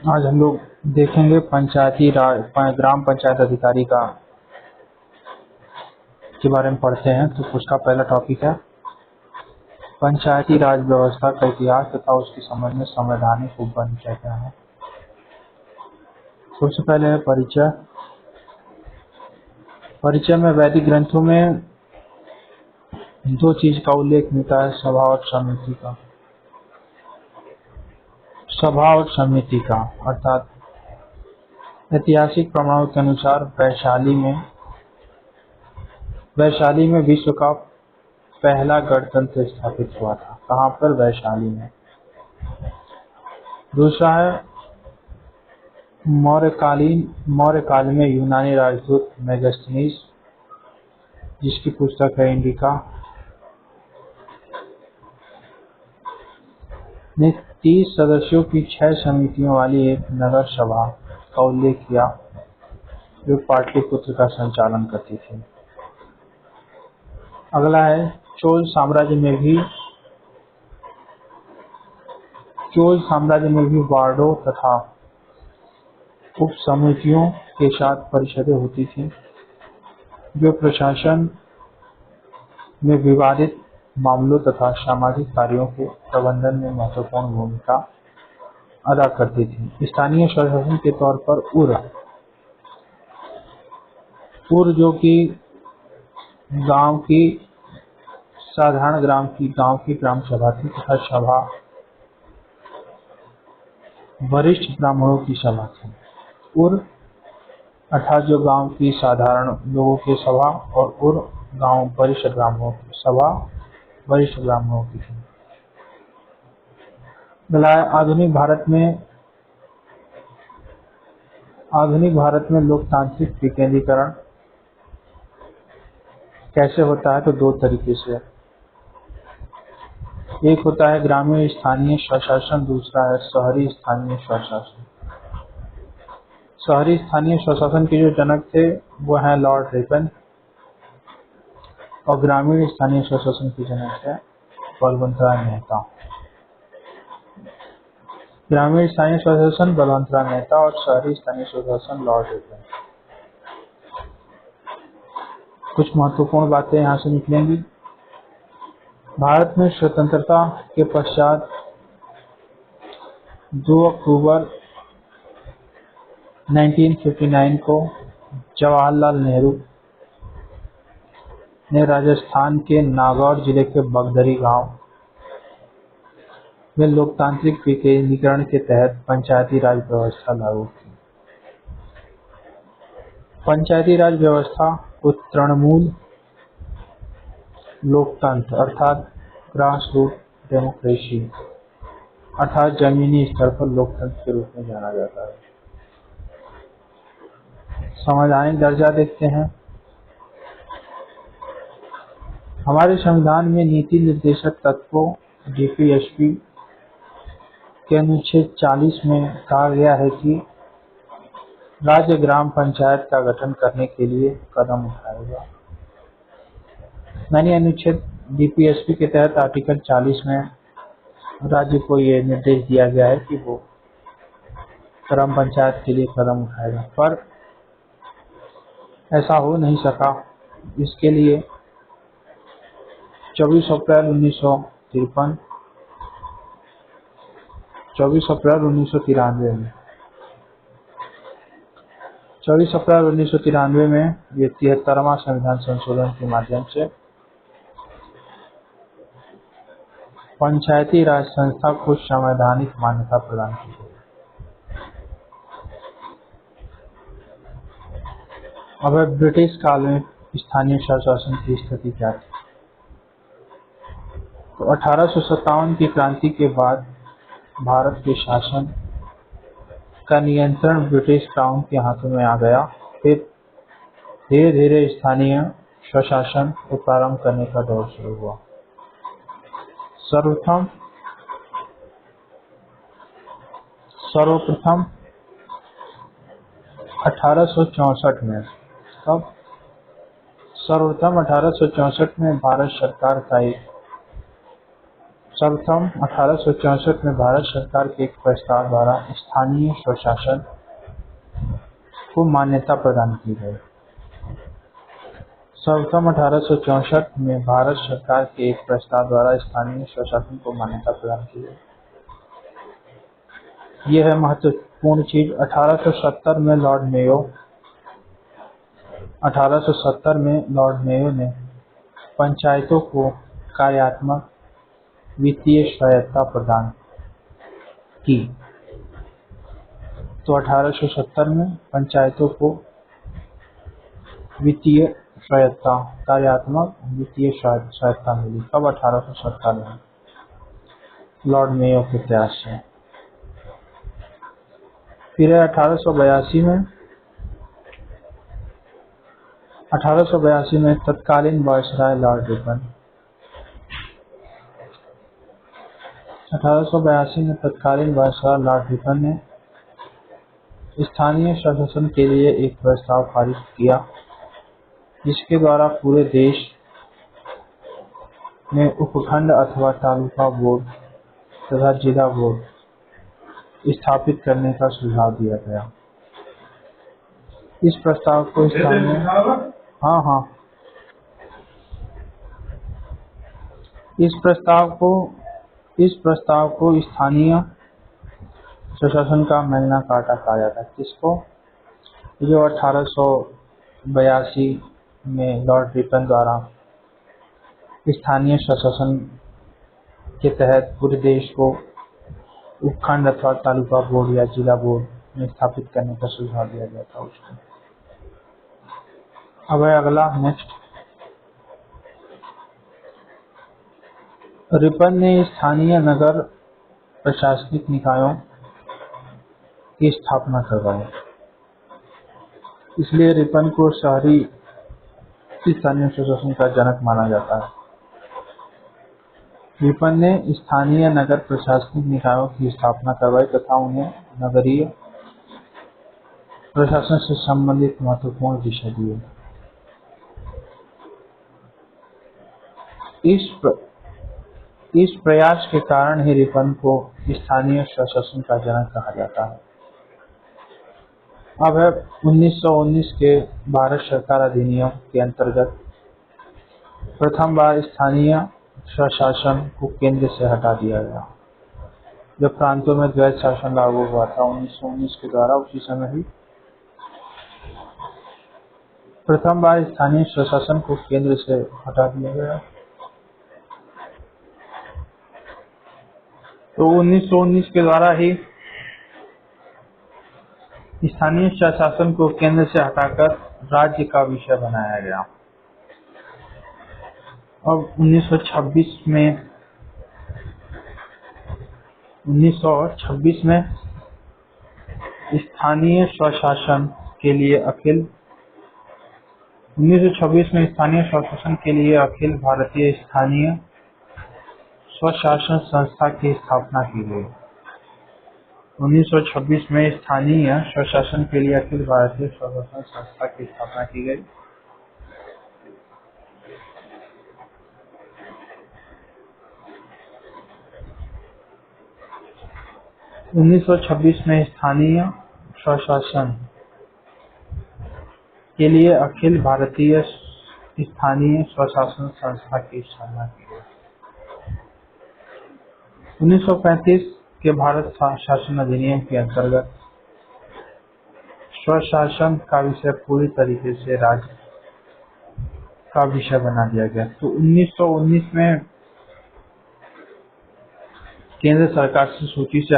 आज हम लोग देखेंगे पंचायती राज ग्राम पंचायत अधिकारी का के बारे में पढ़ते हैं। तो उसका पहला टॉपिक है पंचायती राज व्यवस्था का इतिहास तथा उसकी समझ में संवैधानिक उपबंध क्या है। सबसे पहले है परिचय। परिचय में वैदिक ग्रंथों में दो चीज का उल्लेख मिलता है, सभा और समिति का। सभा और समिति का अर्थात ऐतिहासिक प्रमाणों के अनुसार वैशाली में विश्व का पहला गणतंत्र स्थापित हुआ था। कहाँ पर? वैशाली में। दूसरा है मौर्य काल में यूनानी राजदूत मेगास्थनीज, जिसकी पुस्तक है इंडिका, ने 30 सदस्यों की 6 समितियों वाली एक नगर सभा का उल्लेख किया जो पाटलिपुत्र का संचालन करती थी। अगला है चोल साम्राज्य में भी वार्डों तथा उप समितियों के साथ परिषदें होती थी जो प्रशासन में विवादित मामलों तथा सामाजिक कार्यों के प्रबंधन में महत्वपूर्ण भूमिका अदा करती थी। स्थानीय स्वशासन के तौर पर उर जो कि साधारण गांव की ग्राम सभा थी तथा सभा वरिष्ठ ब्राह्मणों की सभा थी। उर अर्थात जो गांव की साधारण लोगों की सभा, और उर गांव वरिष्ठ ब्राह्मणों की सभा वरिष्ठ ब्राह्मणों की थी। आधुनिक भारत में लोकतांत्रिक विकेंद्रीकरण कैसे होता है? तो दो तरीके से। एक होता है ग्रामीण स्थानीय स्वशासन, दूसरा है शहरी स्थानीय स्वशासन। शहरी स्थानीय स्वशासन के जो जनक थे वो हैं लॉर्ड रिपन, और ग्रामीण स्थानीय स्वशासन के जनक है बलवंतराय मेहता। ग्रामीण स्थानीय स्वशासन बलवंतराय मेहता और शहरी स्थानीय स्वशासन लॉर्ड रिपन। कुछ महत्वपूर्ण बातें यहाँ से निकलेंगी। भारत में स्वतंत्रता के पश्चात 2 अक्टूबर 1959 को जवाहरलाल नेहरू ने राजस्थान के नागौर जिले के बगदरी गांव में लोकतांत्रिक विकेंद्रीकरण के तहत पंचायती राज व्यवस्था लागू की। पंचायती राज व्यवस्था को तृणमूल लोकतंत्र अर्थात ग्रास रूट डेमोक्रेसी अर्थात जमीनी स्तर पर लोकतंत्र के रूप में जाना जाता है। संवैधानिक दर्जा देखते हैं। हमारे संविधान में नीति निर्देशक तत्वों डीपीएसपी के अनुच्छेद 40 में कहा गया है कि राज्य ग्राम पंचायत का गठन करने के लिए कदम उठाएगा। मैंने अनुच्छेद डीपीएसपी के तहत आर्टिकल 40 में राज्य को ये निर्देश दिया गया है कि वो ग्राम पंचायत के लिए कदम उठाएगा, पर ऐसा हो नहीं सका। इसके लिए 24 अप्रैल 1993 में ये 73वां संविधान संशोधन के माध्यम से पंचायती राज संस्था को संवैधानिक मान्यता प्रदान की गई। अब ब्रिटिश काल में स्थानीय स्वशासन की स्थिति क्या थी? तो 1857 की क्रांति के बाद भारत के शासन का नियंत्रण ब्रिटिश क्राउन के हाथों में आ गया। फिर धीरे धीरे स्थानीय स्वशासन को प्रारंभ करने का दौर शुरू हुआ। सर्वप्रथम 1864 में सर्वप्रथम 1864 में भारत सरकार का एक सर्वप्रथम 1864 में भारत सरकार के एक प्रस्ताव द्वारा स्थानीय स्वशासन को मान्यता प्रदान की गई। सर्वप्रथम 1864 में भारत सरकार के एक प्रस्ताव द्वारा स्थानीय स्वशासन को मान्यता प्रदान की गई। यह है महत्वपूर्ण चीज। 1870 में लॉर्ड मेयो ने पंचायतों को कार्यात्मक वित्तीय स्वायत्तता प्रदान की। तो 1870 में पंचायतों को वित्तीय स्वायत्तता, कार्यात्मक वित्तीय स्वायत्तता मिली। कब? 1870 में, लॉर्ड मेयो के प्रयास से। फिर 1882 में तत्कालीन वायसराय लॉर्ड रिपन 1882 में तत्कालीन वायसराय लॉर्ड रिपन ने स्थानीय स्वशासन के लिए एक प्रस्ताव पारित किया, जिसके द्वारा पूरे देश में उपखंड अथवा तालुका बोर्ड तथा जिला बोर्ड स्थापित करने का सुझाव दिया गया। इस प्रस्ताव को स्थानीय स्वशासन का मैग्ना कार्टा कहा जाता है। किसको? जो 1882 में लॉर्ड रिपन द्वारा स्थानीय स्वशासन के तहत पूरे देश को उपखंड अथवा तालुका बोर्ड या जिला बोर्ड में स्थापित करने का सुझाव दिया गया था उसको। अब है अगला, नेक्स्ट। रिपन ने स्थानीय नगर प्रशासनिक निकायों की स्थापना करवाई। इसलिए रिपन को शहरी स्थानीय स्वशासन का जनक माना जाता है। रिपन ने स्थानीय नगर प्रशासनिक निकायों की स्थापना करवाई तथा उन्हें नगरीय प्रशासन से संबंधित महत्वपूर्ण दिशा दिए। इस प्रयास के कारण ही रिपन को स्थानीय स्वशासन का जनक कहा जाता है। अब है 1919 के भारत सरकार अधिनियम के अंतर्गत प्रथम बार स्थानीय स्वशासन को केंद्र से हटा दिया गया। जब प्रांतों में द्वैध शासन लागू हुआ था 1919 के द्वारा, उसी समय ही प्रथम बार स्थानीय स्वशासन को केंद्र से हटा दिया गया। तो 1919 के द्वारा ही स्थानीय स्वशासन को केंद्र से हटाकर राज्य का विषय बनाया गया। अब 1926 में स्थानीय स्वशासन के लिए अखिल भारतीय स्थानीय स्वशासन संस्था की स्थापना की गई। 1926 में स्थानीय स्वशासन के लिए अखिल भारतीय स्वशासन संस्था की स्थापना की गई। उन्नीस में स्थानीय स्वशासन के लिए अखिल भारतीय स्थानीय स्वशासन संस्था की स्थापना की गई। 1935 के भारत शासन अधिनियम के अंतर्गत स्वशासन का विषय पूरी तरीके से राज्य का विषय बना दिया गया। तो 1919 में केंद्र सरकार से सूची से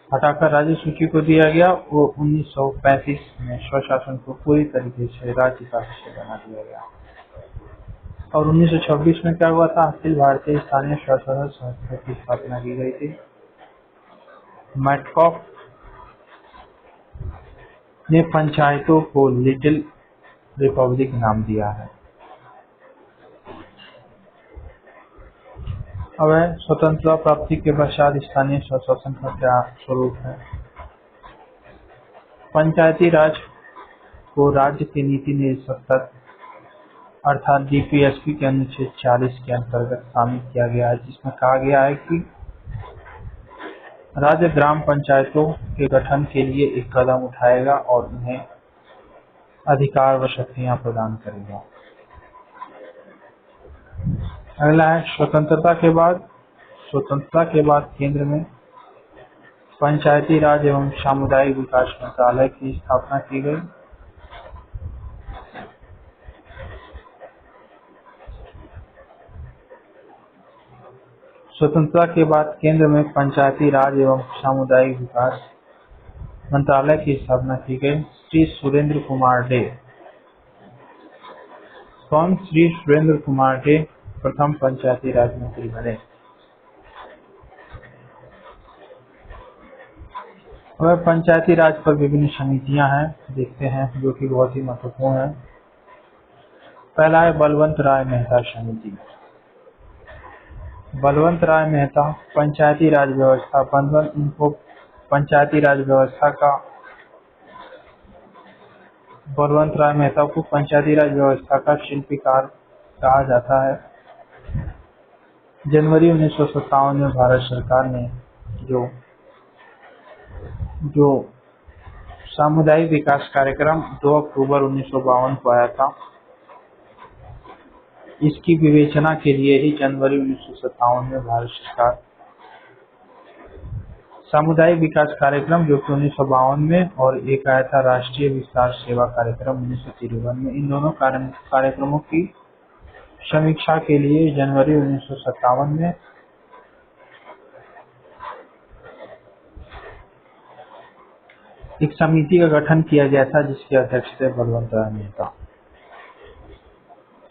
हटाकर राज्य सूची को दिया गया और 1935 में स्वशासन को पूरी तरीके से राज्य का विषय बना दिया गया। और 1926 में क्या हुआ था? अखिल भारतीय स्थानीय स्वशासन संस्था की स्थापना की गई थी। मैटकॉफ ने पंचायतों को लिटिल रिपब्लिक नाम दिया है। अब है स्वतंत्रता प्राप्ति के पश्चात स्थानीय स्वशासन का क्या स्वरूप है। पंचायती राज को राज्य के नीति निर्देशक तक अर्थात डीपीएसपी के अनुच्छेद 40 के अंतर्गत शामिल किया गया है, जिसमें कहा गया है कि राज्य ग्राम पंचायतों के गठन के लिए एक कदम उठाएगा और उन्हें अधिकार व शक्तियां प्रदान करेगा। अगला है स्वतंत्रता के बाद केंद्र में पंचायती राज एवं सामुदायिक विकास मंत्रालय की स्थापना की गई। स्वतंत्रता के बाद केंद्र में पंचायती राज एवं सामुदायिक विकास मंत्रालय की स्थापना की गई। श्री सुरेंद्र कुमार डे प्रथम पंचायती राज मंत्री बने। अब पंचायती राज पर विभिन्न समितियां हैं, देखते हैं, जो कि बहुत ही महत्वपूर्ण है। पहला है बलवंत राय मेहता समिति। बलवंत राय मेहता पंचायती राज व्यवस्था बलवंत राय मेहता को पंचायती राज व्यवस्था का शिल्पकार कहा जाता है। जनवरी 1957 में भारत सरकार ने जो सामुदायिक विकास कार्यक्रम 2 अक्टूबर 1952 को आया था, इसकी विवेचना के लिए ही जनवरी 1957 में भारत सरकार सामुदायिक विकास कार्यक्रम, जो कि 1952 में, और एक आया था राष्ट्रीय विस्तार सेवा कार्यक्रम 1953 में, इन दोनों कार्यक्रमों की समीक्षा के लिए जनवरी 1957 में एक समिति का गठन किया गया था, जिसके अध्यक्ष थे बलवंत राय मेहता।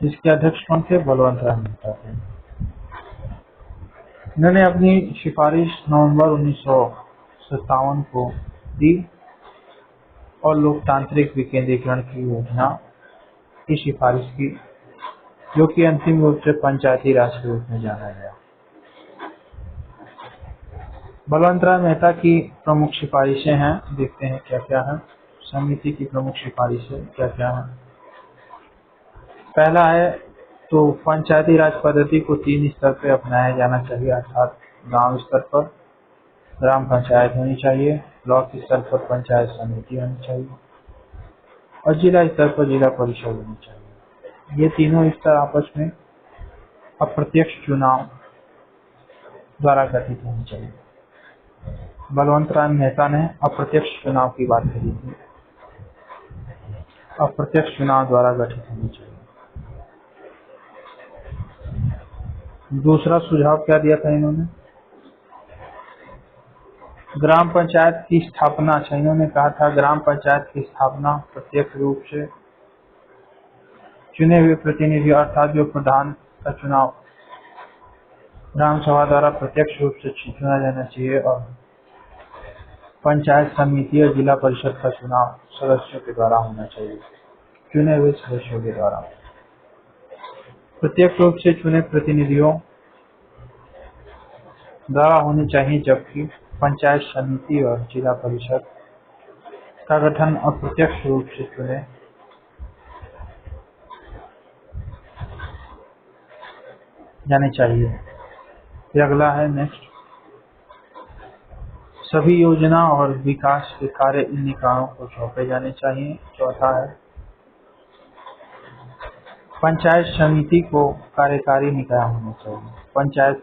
जिसके अध्यक्ष कौन थे? बलवंत राय मेहता थे। इन्होंने अपनी सिफारिश नवंबर 1957 को दी और लोकतांत्रिक विकेंद्रीकरण की योजना की सिफारिश की, जो कि अंतिम रूप से पंचायती राज के रूप में जाना गया। बलवंत राय मेहता की प्रमुख सिफारिशें हैं, देखते हैं क्या क्या है। समिति की प्रमुख सिफारिशें क्या क्या है। पहला है तो पंचायती राज पद्धति को 3 स्तर पर अपनाया जाना चाहिए, अर्थात गांव स्तर पर ग्राम पंचायत होनी चाहिए, ब्लॉक स्तर पर पंचायत समिति होनी चाहिए और जिला स्तर पर जिला परिषद होनी चाहिए। ये तीनों स्तर आपस में अप्रत्यक्ष चुनाव द्वारा गठित होनी चाहिए। बलवंत राय मेहता ने अप्रत्यक्ष चुनाव की बात कही थी, अप्रत्यक्ष चुनाव द्वारा गठित होनी चाहिए। दूसरा सुझाव क्या दिया था इन्होंने? ग्राम पंचायत की स्थापना। अच्छा, इन्होंने कहा था ग्राम पंचायत की स्थापना प्रत्यक्ष रूप से चुने हुए प्रतिनिधि, अर्थात जो प्रधान का चुनाव ग्राम सभा द्वारा प्रत्यक्ष रूप से चुना जाना चाहिए, और पंचायत समिति और जिला परिषद का चुनाव सदस्यों के द्वारा होना चाहिए, चुने हुए सदस्यों के द्वारा। प्रत्यक्ष रूप से चुने प्रतिनिधियों द्वारा होनी चाहिए, जबकि पंचायत समिति और जिला परिषद का गठन अप्रत्यक्ष रूप से चुने जाने चाहिए। फिर अगला है नेक्स्ट, सभी योजना और विकास के कार्य इन निकायों को सौंपे जाने चाहिए। चौथा है पंचायत समिति को कार्यकारी निकाय होना चाहिए। पंचायत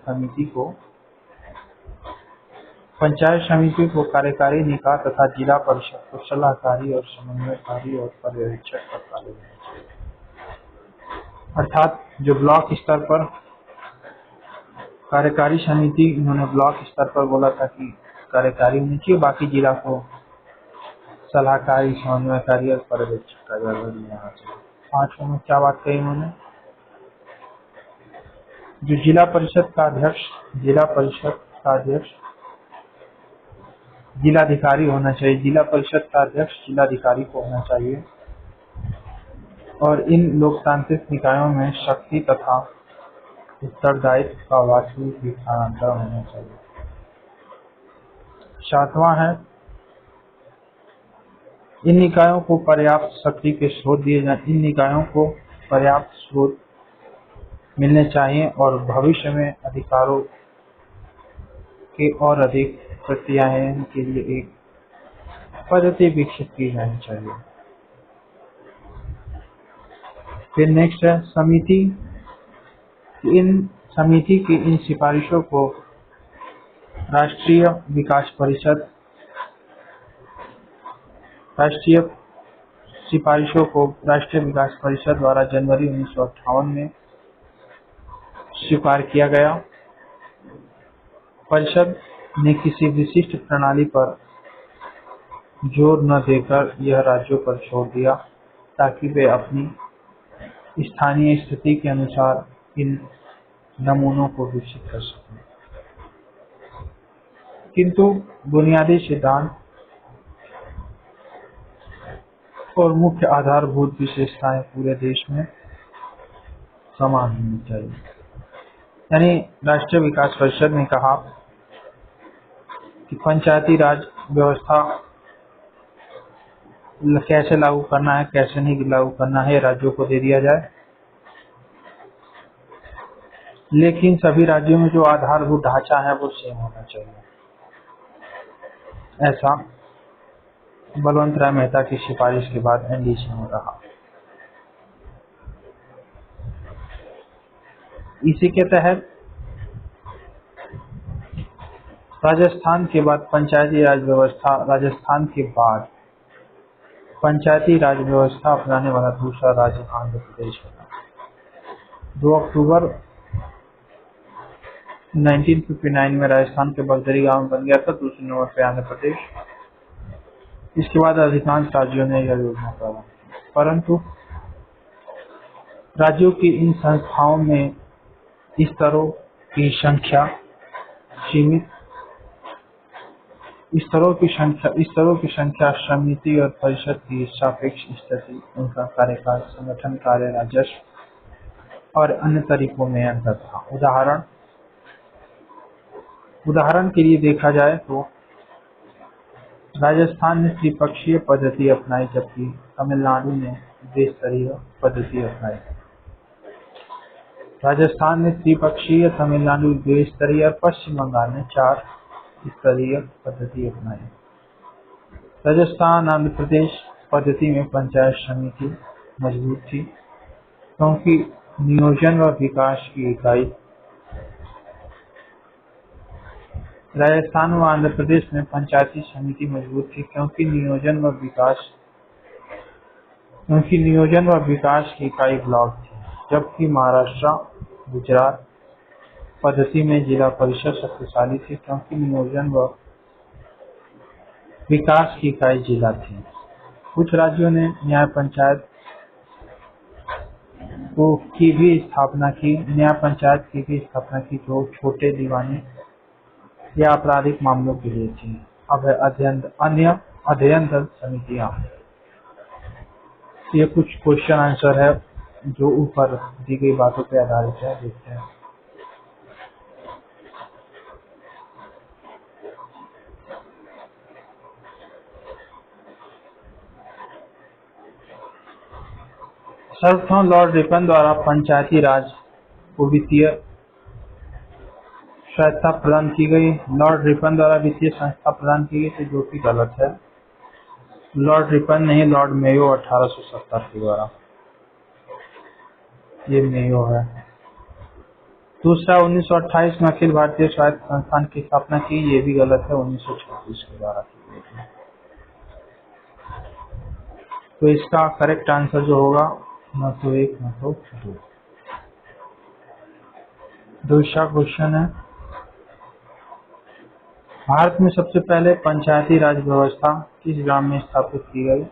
समिति को कार्यकारी निकाय तथा जिला परिषद को सलाहकारी और समन्वयकारी और पर्यवेक्षक का कार्य होना चाहिए। अर्थात जो ब्लॉक स्तर पर कार्यकारी समिति, इन्होंने ब्लॉक स्तर पर बोला था कि कार्यकारी होनी चाहिए, बाकी जिला को सलाहकारी, समन्वयकारी और पर्यवेक्षक का दर्जा दिया जाना चाहिए। 5वां में क्या बात कही इन्होंने? जो जिला परिषद का अध्यक्ष जिलाधिकारी होना चाहिए। जिला परिषद का अध्यक्ष जिलाधिकारी को होना चाहिए, और इन लोकतांत्रिक निकायों में शक्ति तथा उत्तरदायित्व का वास्तविक स्थानांतरण होना चाहिए। 7वां है इन निकायों को पर्याप्त शक्ति के स्रोत दिए जाए। इन निकायों को पर्याप्त स्रोत मिलने चाहिए और भविष्य में अधिकारों के और अधिक प्रत्यायन के लिए एक पद्धति विकसित की जानी चाहिए। फिर नेक्स्ट है समिति की इन सिफारिशों को राष्ट्रीय विकास परिषद द्वारा जनवरी 1958 में स्वीकार किया गया। परिषद ने किसी विशिष्ट प्रणाली पर जोर न देकर यह राज्यों पर छोड़ दिया ताकि वे अपनी स्थानीय स्थिति के अनुसार इन नमूनों को विकसित कर सकें। किंतु बुनियादी सिद्धांत और मुख्य आधारभूत विशेषताएं पूरे देश में समान होनी चाहिए। यानी राष्ट्रीय विकास परिषद ने कहा कि पंचायती राज व्यवस्था कैसे लागू करना है, कैसे नहीं लागू करना है, राज्यों को दे दिया जाए, लेकिन सभी राज्यों में जो आधारभूत ढांचा है वो सेम होना चाहिए। ऐसा बलवंत राय मेहता की सिफारिश के बाद एनडीसी ने कहा। इसी के तहत राजस्थान के बाद पंचायती राज व्यवस्था अपनाने वाला दूसरा राज्य आंध्र प्रदेश बना। 2 अक्टूबर 1959 में राजस्थान के बगदरी गांव बन गया था। दूसरे नंबर पे आंध्र प्रदेश। इसके बाद अधिकांश राज्यों ने यह योजना प्रारंभ की, परंतु राज्यों की इन संस्थाओं में स्तरों की संख्या समिति और परिषद की सापेक्ष स्थिति, उनका कार्यकाल, संगठन कार्य, राजस्व और अन्य तरीकों में अंतर था। उदाहरण के लिए देखा जाए तो राजस्थान ने त्रिपक्षीय पद्धति अपनाई जबकि तमिलनाडु ने द्विस्तरीय पद्धति अपनाई। राजस्थान ने त्रिपक्षीय, तमिलनाडु द्विस्तरीय और पश्चिम बंगाल ने 4 स्तरीय पद्धति अपनाई। राजस्थान आंध्र प्रदेश पद्धति में पंचायत समिति मजबूत थी क्योंकि नियोजन व विकास की इकाई राजस्थान व आंध्र प्रदेश में पंचायती समिति मजबूत थी क्योंकि नियोजन व विकास की इकाई ब्लॉक थी, जबकि महाराष्ट्र गुजरात पद्धति में जिला परिषद शक्तिशाली थी क्योंकि नियोजन व विकास की इकाई जिला थी। कुछ राज्यों ने न्याय पंचायत की भी स्थापना की जो छोटे दीवानी या आपराधिक मामलों के लिए थी। अब है अध्ययन दल समितियां। ये कुछ क्वेश्चन आंसर है जो ऊपर दी गई बातों पर आधारित है, देखते हैं। सर्वप्रथम लॉर्ड रिपन द्वारा पंचायती राज को वित्तीय सहायता प्रदान की गई। लॉर्ड रिपन द्वारा वित्तीय संस्था प्रदान की गई, जो कि गलत है। लॉर्ड रिपन नहीं, लॉर्ड मेयो 1870 के द्वारा, ये मेयो है। दूसरा 1928 में अखिल भारतीय स्वायत्त संस्थान की स्थापना की, ये भी गलत है, 1936 के द्वारा की गई थी। तो इसका करेक्ट आंसर जो होगा न तो 1 न तो 2। दूसरा क्वेश्चन है, भारत में सबसे पहले पंचायती राज व्यवस्था किस ग्राम में स्थापित की गई?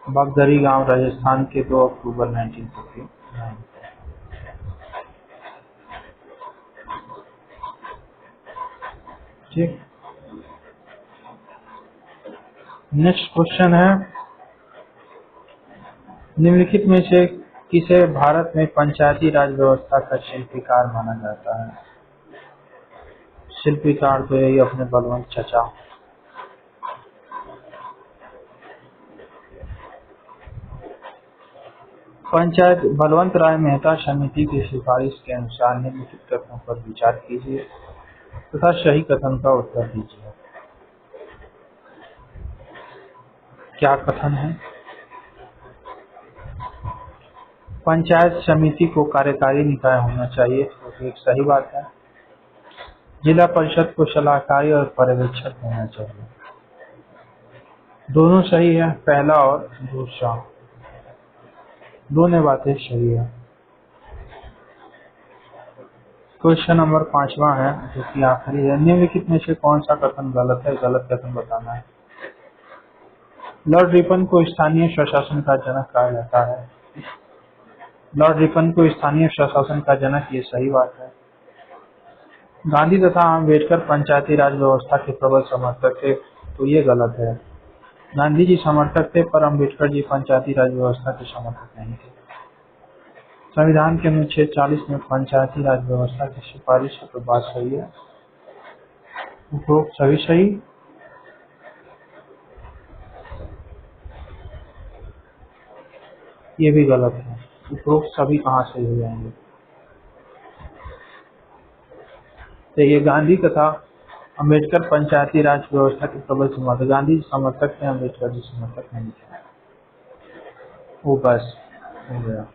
बगदरी गांव, राजस्थान के 2 अक्टूबर 1959। ठीक। नेक्स्ट क्वेश्चन है, निम्नलिखित में से किसे भारत में पंचायती राज व्यवस्था का शिल्पीकार माना जाता है? शिल्पीकार तो यही अपने बलवंत चचा। पंचायत बलवंत राय मेहता समिति की सिफारिश के अनुसार निम्नलिखित कथनों पर विचार कीजिए तथा सही कथन का उत्तर दीजिए। क्या कथन है? पंचायत समिति को कार्यकारी निकाय होना चाहिए, तो एक सही बात है। जिला परिषद को सलाहकारी और पर्यवेक्षक होना चाहिए, दोनों सही है। पहला और दूसरा दोनों बातें सही है। क्वेश्चन नंबर 5वां है, जो कि आखिरी है। निम्नलिखित में से कौन सा कथन गलत है? गलत कथन बताना है। लॉर्ड रिपन को स्थानीय स्वशासन का जनक कहा जाता है। लॉर्ड रिपन को स्थानीय स्वशासन का जनक, ये सही बात है। गांधी तथा अम्बेडकर पंचायती राज व्यवस्था के प्रबल समर्थक थे, तो ये गलत है। गांधी जी समर्थक थे, पर अम्बेडकर जी पंचायती राज व्यवस्था के समर्थक नहीं थे। संविधान के अनुच्छेद 40 में पंचायती राज व्यवस्था की सिफारिश है, तो बात सही है। उपरोक्त सभी सही। ये भी गलत है। उपरोक्त सभी कहाँ सही हो जाएंगे? तो ये गांधी तथा अम्बेडकर पंचायती राज व्यवस्था के प्रबल समर्थक। गांधी जी समर्थक थे, अम्बेडकर जी समर्थक नहीं थे। वो बस हो गया।